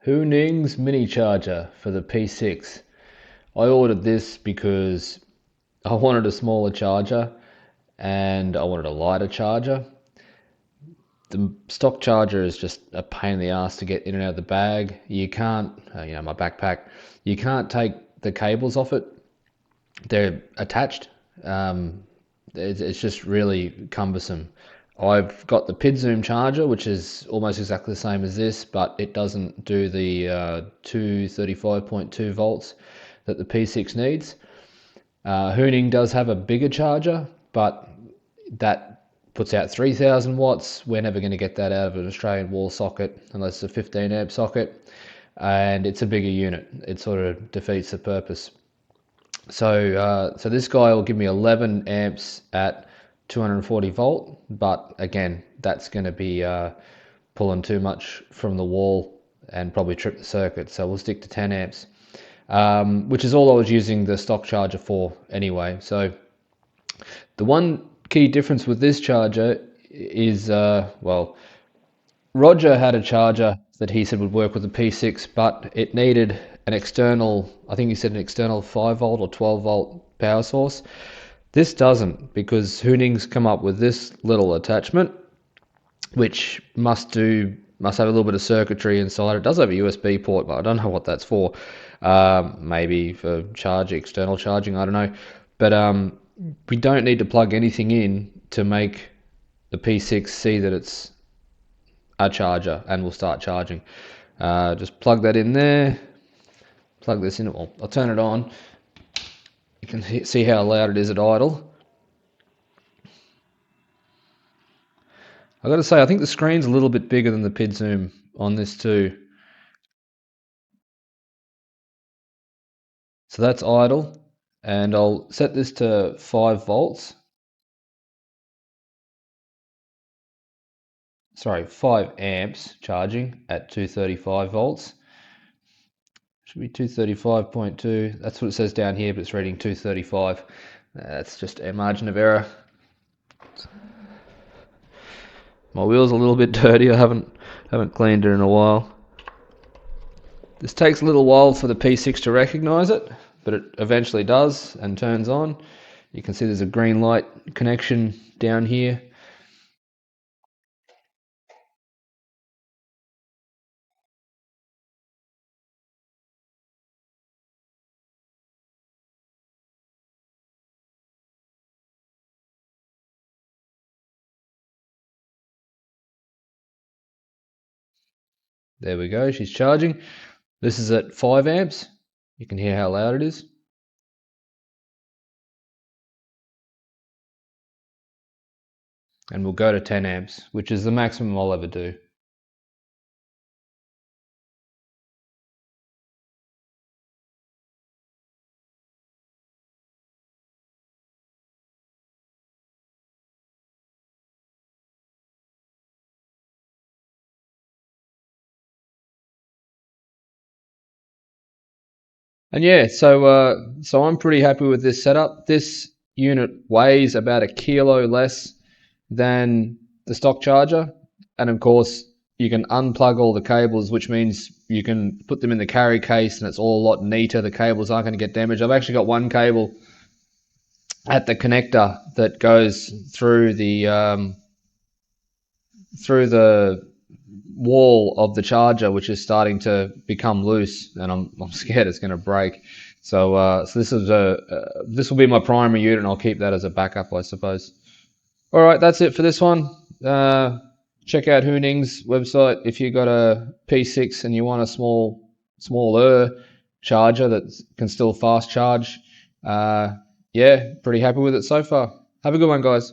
Ning's mini charger for the P6. I ordered this because I wanted a smaller charger and I wanted a lighter charger. The stock charger is just a pain in the ass to get in and out of the bag. You can't, my backpack, you can't take the cables off it. They're attached. Um, it's just really cumbersome. I've got the PID Zoom charger, which is almost exactly the same as this, but it doesn't do the 235.2 volts that the P6 needs. Hooning does have a bigger charger, but that puts out 3000 watts. We're never going to get that out of an Australian wall socket unless it's a 15 amp socket, and it's a bigger unit. It sort of defeats the purpose. So this guy will give me 11 amps at 240 volt, but again, that's going to be pulling too much from the wall and probably trip the circuit. So we'll stick to 10 amps, which is all I was using the stock charger for anyway. So the one key difference with this charger is, well, Roger had a charger that he said would work with the P6, but it needed an external, I think he said an external 5 volt or 12 volt power source. This doesn't, because Hooning's come up with this little attachment, which must have a little bit of circuitry inside. It does have a USB port, but I don't know what that's for. Maybe for external charging, I don't know. But we don't need to plug anything in to make the P6 see that it's a charger and we'll start charging. Just plug that in there, plug this in. Well, I'll turn it on. You can see how loud it is at idle. I've got to say, I think the screen's a little bit bigger than the PID Zoom on this too. So that's idle, and I'll set this to 5 volts. Sorry, 5 amps charging at 235 volts. Should be 235.2. That's what it says down here, but it's reading 235. That's just a margin of error. My wheel's a little bit dirty. I haven't cleaned it in a while. This takes a little while for the P6 to recognize it, but it eventually does and turns on. You can see there's a green light connection down here. There we go, she's charging. This is at 5 amps. You can hear how loud it is. And we'll go to 10 amps, which is the maximum I'll ever do. And yeah, so I'm pretty happy with this setup. This unit weighs about 1 kilo less than the stock charger, and of course you can unplug all the cables, which means you can put them in the carry case and it's all a lot neater. The cables aren't going to get damaged. I've actually got one cable at the connector that goes through the wall of the charger, which is starting to become loose, and I'm scared it's going to break. So this will be my primary unit, and I'll keep that as a backup, I suppose. All right, that's it for this one. Check out Hooning's website if you got a P6 and you want a smaller charger that can still fast charge. Yeah, pretty happy with it so far. Have a good one, guys.